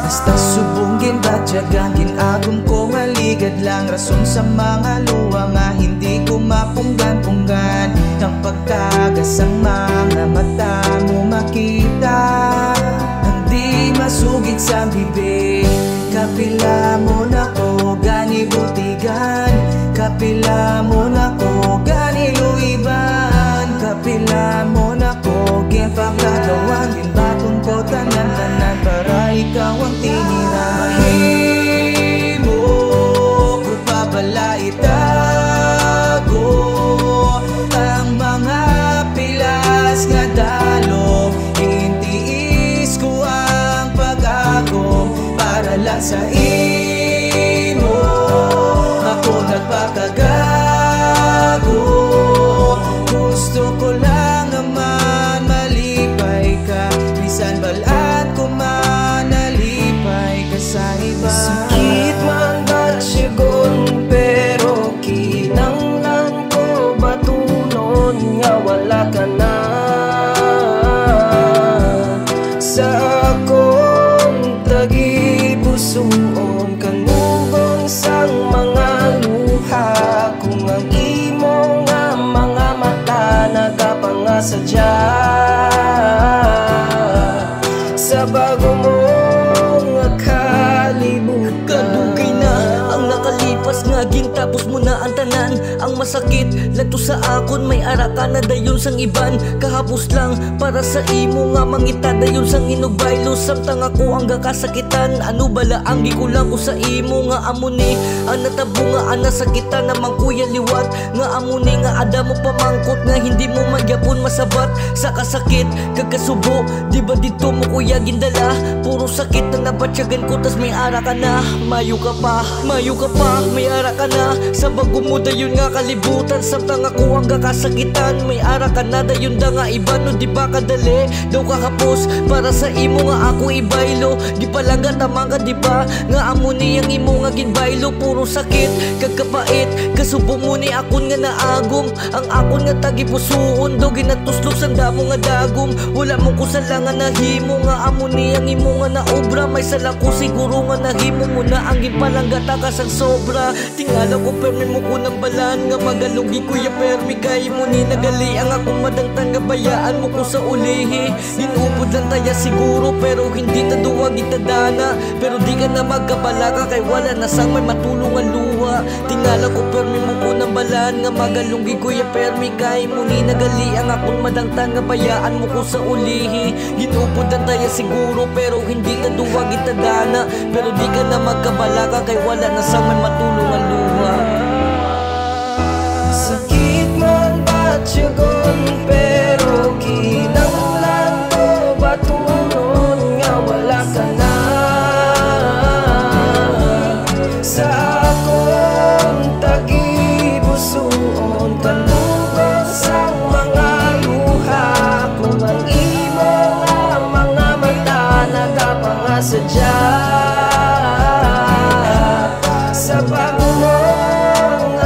Basta subungin batyagang ginagom ko maligad lang rason sa mga luwa nga hindi ko mapunggan-punggan ng pagtagas ang mga mata mo makita hindi masugid sa bibig kapila mo na ko gani butigan kapila mo na ko gani luiban kapila mo na ko gipagkagawan ginbaton ko tanan-tanan para ikaw ang tinira mahimo ko pa bala itago ang mga pilas nga dalo hintiis ko ang pag-agom para lang sa imo ako nagpakagago gusto ko lang naman malipay ka bisan balaan ko man nalipay ka sa iba sakit man batyagon pero kinanglan ko batunon nga wala ka na sa akong tagipusoon kanugon sang mga luha kung ang imo nga mga mata nagapangasadya sa bago mong kalibutan. Kadugay na ang nakalipas nga gintapos mo na ang tanan ang masakit lato sa akon may ara ka na dayon sang iban kahapos lang para sa imo nga mangita dayon sang inugbaylo samtang ako ang gakasakitan ano bala ang gikulang ko sa imo nga amuni ang natabo nga ang nasakitan namang kuya liwat nga amuni nga ada mo pamangkot nga hindi mo magyapon masabat sa kasakit kagkasubo di ba dito mo kuya gindala puro sakit na nabatyagan ko tas may ara ka na mayo ka pa may ara ka na sa bago mo dayon nga kalibutan samtang ako ang gakasakitan may ara ka na dayon da nga iba no di ba kadali daw kakapos para sa imo nga ako ibaylo di palangga tamang ka di ba nga amo ni ang imo nga ginbaylo puro sakit kagkapait kasubo mo ni akon nga naagom ang akon nga tagipusoon do ginatuslok sa damo nga dagom wala mong kusalangan na himo nga amo ni ang imo nga naobra may sala ko siguro nga nahimo mo na ang ginpalangga takas ang sobra tingala ko permi mo ko ng balan nga magalugi kuya permi kay mo ni nagali ang akong madangtang gabayaan mo ko sa ulihi ginupod lang taya siguro pero hindi ta duwag itadana pero di ka na magkabala kay wala na sang may matulungan luha tingala ko permi mo ko ng balan nga magalugi kuya permi kay mo ni nagali ang akong madangtang gabayaan mo ko sa ulihi ginupod lang taya siguro pero hindi ta duwag itadana pero di ka na magkabala kay wala na sang may matulungan luha sakit man batyagon pero kinanglan ko batunon nga wala ka na sa akong tagipusoon kanugon sang mga luha kung ang imo nga mga mata nagapangasadya sa bago mong